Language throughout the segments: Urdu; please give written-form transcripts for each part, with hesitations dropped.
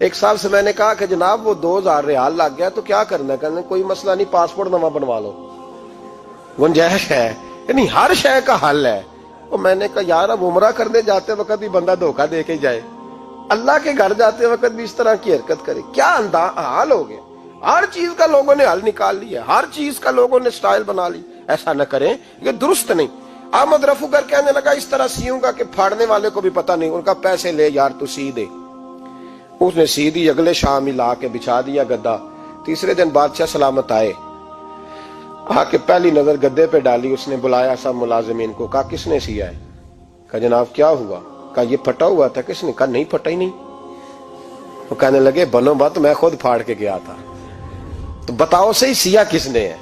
ایک صاحب سے میں نے کہا کہ جناب وہ 2000 ریال لگ گیا تو کیا کرنا ہے؟ کہنے کوئی مسئلہ نہیں، پاسپورٹ نوا بنوا لو، گنجائش ہے، یعنی ہر شے کا حل ہے۔ اور میں نے کہا یار اب عمرہ کرنے جاتے وقت بھی بندہ دھوکہ دے کے جائے، اللہ کے گھر جاتے وقت بھی اس طرح کی حرکت کرے، کیا حال ہو گیا؟ ہر چیز کا لوگوں نے حل نکال لیا، ہر چیز کا لوگوں نے سٹائل بنا لی۔ ایسا نہ کریں، یہ درست نہیں۔ احمد رفو گر کہنے لگا اس طرح سیوں گا کہ پھاڑنے والے کو بھی پتہ نہیں۔ ان کا پیسے لے یار تو سی دے۔ اس نے سی دی، اگلے شام ہی لا کے بچھا دیا گدا۔ تیسرے دن بادشاہ سلامت آئے، آ کے پہلی نظر گدے پہ ڈالی، اس نے بلایا سب ملازمین کو، کہا کس نے سیا ہے؟ کہا جناب کیا ہوا؟ کہا یہ پھٹا ہوا تھا۔ کس نے؟ کہا نہیں پھٹا ہی نہیں۔ وہ کہنے لگے بنو بات، میں خود پھاڑ کے گیا تھا، تو بتاؤ صحیح سیا کس نے ہے؟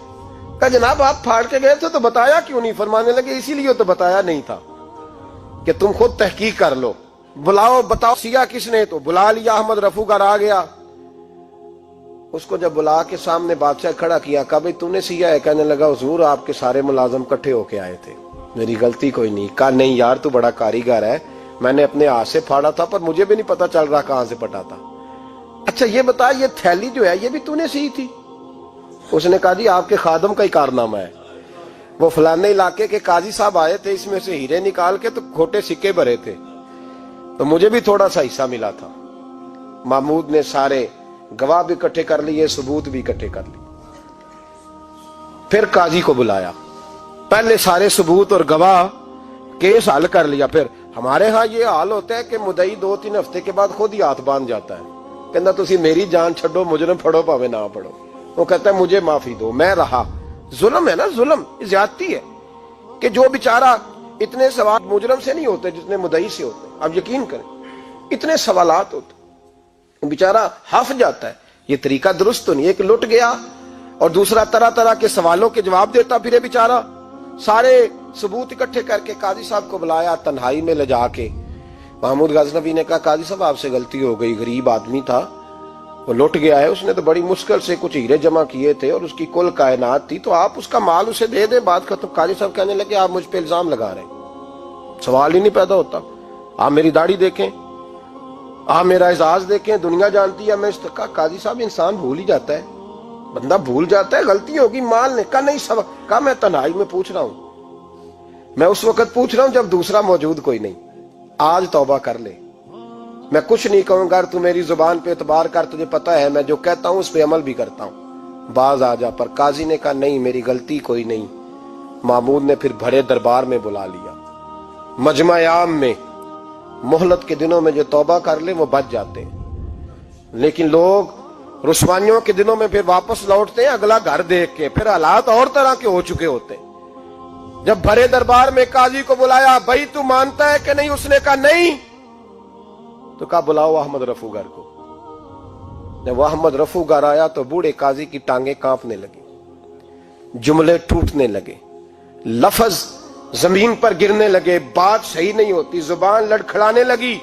کہا جناب آپ پھاڑ کے گئے تھے تو بتایا کیوں نہیں؟ فرمانے لگے اسی لیے تو بتایا نہیں تھا کہ تم خود تحقیق کر لو، بلاؤ بتاؤ سیا کس نے۔ تو بلا لیا، احمد رفو گر آ گیا۔ اس کو جب بلا کے سامنے بادشاہ کھڑا کیا، کہا بھئی تو نے سیا ہے؟ کہنے لگا حضور آپ کے سارے ملازم کٹھے ہو کے آئے تھے، میری غلطی کوئی نہیں۔ کہا نہیں یار تو بڑا کاریگر ہے، میں نے اپنے ہاتھ سے پھاڑا تھا پر مجھے بھی نہیں پتا چل رہا کہاں سے پھٹا تھا۔ اچھا یہ بتا یہ تھیلی جو ہے یہ بھی تو نے سی تھی؟ اس نے کہا جی آپ کے خادم کا ہی کارنامہ ہے، وہ فلانے علاقے کے قاضی صاحب آئے تھے، اس میں سے ہیرے نکال کے تو کھوٹے سکے بھرے تھے، تو مجھے بھی تھوڑا سا حصہ ملا تھا۔ محمود نے سارے گواہ بھی اکٹھے کر لیے، ثبوت بھی اکٹھے کر لیے۔ پھر قاضی کو بلایا، پہلے سارے ثبوت اور گواہ کیس حل کر لیا۔ پھر ہمارے ہاں یہ حال ہوتا ہے کہ مدعی 2-3 ہفتے کے بعد خود ہی ہاتھ باندھ جاتا ہے، کہنا تسی میری جان چھڈو، مجرم پھڑو پاوے نہ پڑھو۔ وہ کہتا ہے مجھے معافی دو، میں رہا۔ ظلم ہے نا، ظلم زیادتی ہے کہ جو بیچارہ اتنے سوال مجرم سے نہیں ہوتے جتنے مدعی سے ہوتے ہیں۔ اب یقین کریں اتنے سوالات ہوتے، بیچارہ ہف جاتا ہے۔ یہ طریقہ درست تو نہیں، ایک لٹ گیا اور دوسرا طرح طرح کے سوالوں کے جواب دیتا پھرے بیچارہ۔ سارے ثبوت اکٹھے کر کے قاضی صاحب کو بلایا، تنہائی میں لے جا کے محمود غزنوی نے کہا قاضی صاحب آپ سے غلطی ہو گئی، غریب آدمی تھا، وہ لٹ گیا ہے، اس نے تو بڑی مشکل سے کچھ ہیرے جمع کیے تھے اور اس کی کل کائنات تھی، تو آپ اس کا مال اسے دے دیں، بات ختم۔ قاضی صاحب کہنے لگے آپ مجھ پہ الزام لگا رہے ہیں، سوال ہی نہیں پیدا ہوتا۔ آپ میری داڑھی دیکھیں، آپ میرا اعزاز دیکھیں، دنیا جانتی ہے میں اس کا۔ قاضی صاحب انسان بھول ہی جاتا ہے، بندہ بھول جاتا ہے، غلطی ہوگی، مال نے کہا نہیں سب کہا میں تنہائی میں پوچھ رہا ہوں، میں اس وقت پوچھ رہا ہوں جب دوسرا موجود کوئی نہیں، آج توبہ کر لے، میں کچھ نہیں کہوں گا، تو میری زبان پہ اعتبار کر، تجھے پتا ہے میں جو کہتا ہوں اس پہ عمل بھی کرتا ہوں، باز آ جا۔ پر قاضی نے کہا نہیں میری غلطی کوئی نہیں۔ محمود نے پھر بڑے دربار میں بلا لیا، مجمع عام میں۔ مہلت کے دنوں میں جو توبہ کر لے وہ بچ جاتے ہیں، لیکن لوگ رسوائیوں کے دنوں میں پھر واپس لوٹتے ہیں اگلا گھر دیکھ کے، پھر حالات اور طرح کے ہو چکے ہوتے ہیں۔ جب بڑے دربار میں قاضی کو بلایا، بھائی تو مانتا ہے کہ نہیں؟ اس نے کہا نہیں۔ تو کہا بلاؤ احمد رفو گر کو۔ جب وہ احمد رفو گر آیا تو بوڑھے قاضی کی ٹانگیں کانپنے لگی، جملے ٹوٹنے لگے، لفظ زمین پر گرنے لگے، بات صحیح نہیں ہوتی، زبان لڑکھڑانے لگی۔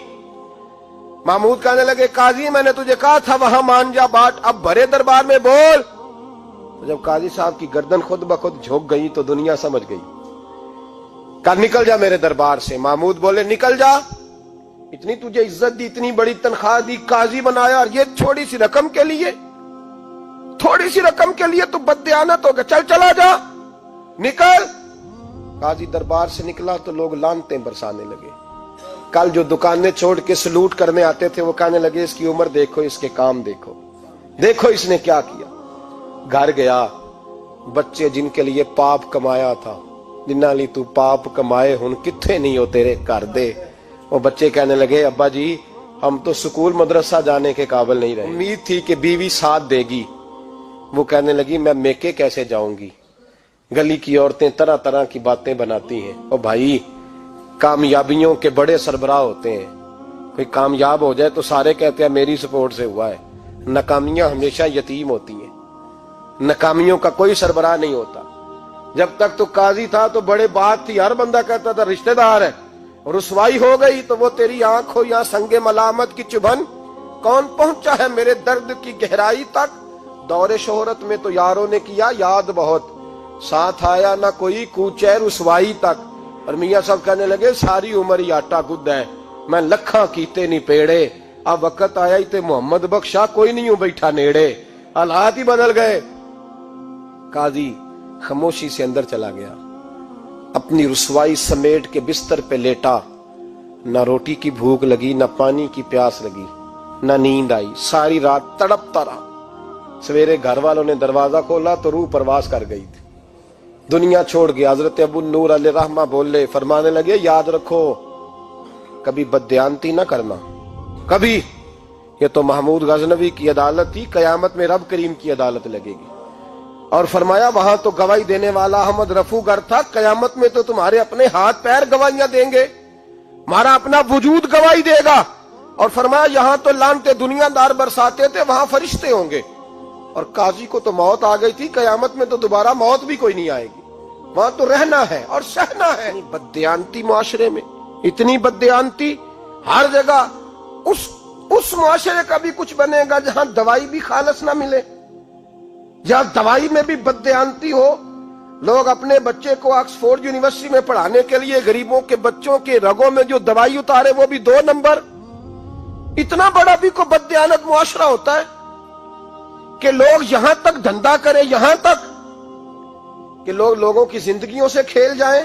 محمود کہنے لگے قاضی میں نے تجھے کہا تھا وہاں مان جا بات، اب بڑے دربار میں بول۔ تو جب قاضی صاحب کی گردن خود بخود جھک گئی تو دنیا سمجھ گئی، کہا نکل جا میرے دربار سے۔ محمود بولے نکل جا، اتنی تجھے عزت دی، اتنی بڑی تنخواہ دی، قاضی بنایا، اور یہ تھوڑی سی رقم کے لیے، تھوڑی سی رقم کے لیے تو بددیانت ہو گیا، چل چلا جا، نکل۔ قاضی دربار سے نکلا تو لوگ لعنتیں برسانے لگے۔ کل جو دکانیں چھوڑ کے سلوٹ کرنے آتے تھے وہ کہنے لگے اس کی عمر دیکھو، اس کے کام دیکھو، دیکھو اس نے کیا کیا۔ گھر گیا، بچے جن کے لیے پاپ کمایا تھا، جنہاں لی تو پاپ کمائے ہن کتھے نہیں ہو تیرے کر دے۔ وہ بچے کہنے لگے ابا جی ہم تو سکول مدرسہ جانے کے قابل نہیں رہے، امید تھی کہ بیوی ساتھ دے گی۔ وہ کہنے لگی میں میکے کیسے جاؤں گی، گلی کی عورتیں طرح طرح کی باتیں بناتی ہیں۔ اور بھائی کامیابیوں کے بڑے سربراہ ہوتے ہیں، کوئی کامیاب ہو جائے تو سارے کہتے ہیں میری سپورٹ سے ہوا ہے، ناکامیاں ہمیشہ یتیم ہوتی ہیں، ناکامیوں کا کوئی سربراہ نہیں ہوتا۔ جب تک تو قاضی تھا تو بڑے بات تھی، ہر بندہ کہتا تھا رشتہ دار ہے، رسوائی ہو گئی تو وہ تیری آنکھ ہو یا سنگ ملامت کی چبھن، کون پہنچا ہے میرے درد کی گہرائی تک، دور شہرت میں تو یاروں نے کیا یاد بہت، ساتھ آیا نہ کوئی کوچے رسوائی تک۔ اور میاں صاحب کہنے لگے ساری عمر ہی آٹا گد ہے، میں لکھاں کیتے نہیں پیڑے، اب وقت آیا ہی تے محمد بخشا کوئی نہیں ہوں بیٹھا نیڑے، حالات ہی بدل گئے۔ قاضی خاموشی سے اندر چلا گیا، اپنی رسوائی سمیٹ کے بستر پہ لیٹا، نہ روٹی کی بھوک لگی، نہ پانی کی پیاس لگی، نہ نیند آئی، ساری رات تڑپتا رہا۔ سویرے گھر والوں نے دروازہ کھولا تو روح پرواز کر گئی تھی، دنیا چھوڑ گیا۔ حضرت ابو نور علیہ رحمہ بولے، فرمانے لگے یاد رکھو کبھی بددیانتی نہ کرنا، کبھی۔ یہ تو محمود غزنوی کی عدالت تھی، قیامت میں رب کریم کی عدالت لگے گی۔ اور فرمایا وہاں تو گواہی دینے والا احمد رفو گر تھا، قیامت میں تو تمہارے اپنے ہاتھ پیر گواہیاں دیں گے، ہمارا اپنا وجود گواہی دے گا۔ اور فرمایا یہاں تو لانتے دنیا دار برساتے تھے، وہاں فرشتے ہوں گے۔ اور قاضی کو تو موت آ گئی تھی، قیامت میں تو دوبارہ موت بھی کوئی نہیں آئے گی، وہاں تو رہنا ہے اور سہنا ہے۔ بددیانتی معاشرے میں، اتنی بددیانتی ہر جگہ۔ اس معاشرے کا بھی کچھ بنے گا جہاں دوائی بھی خالص نہ ملے، جہاں دوائی میں بھی بددیانتی ہو، لوگ اپنے بچے کو آکسفورڈ یونیورسٹی میں پڑھانے کے لیے غریبوں کے بچوں کے رگوں میں جو دوائی اتارے وہ بھی 2 نمبر۔ اتنا بڑا بھی کوئی بددیانت معاشرہ ہوتا ہے کہ لوگ یہاں تک دھندا کریں، یہاں تک کہ لوگ لوگوں کی زندگیوں سے کھیل جائیں۔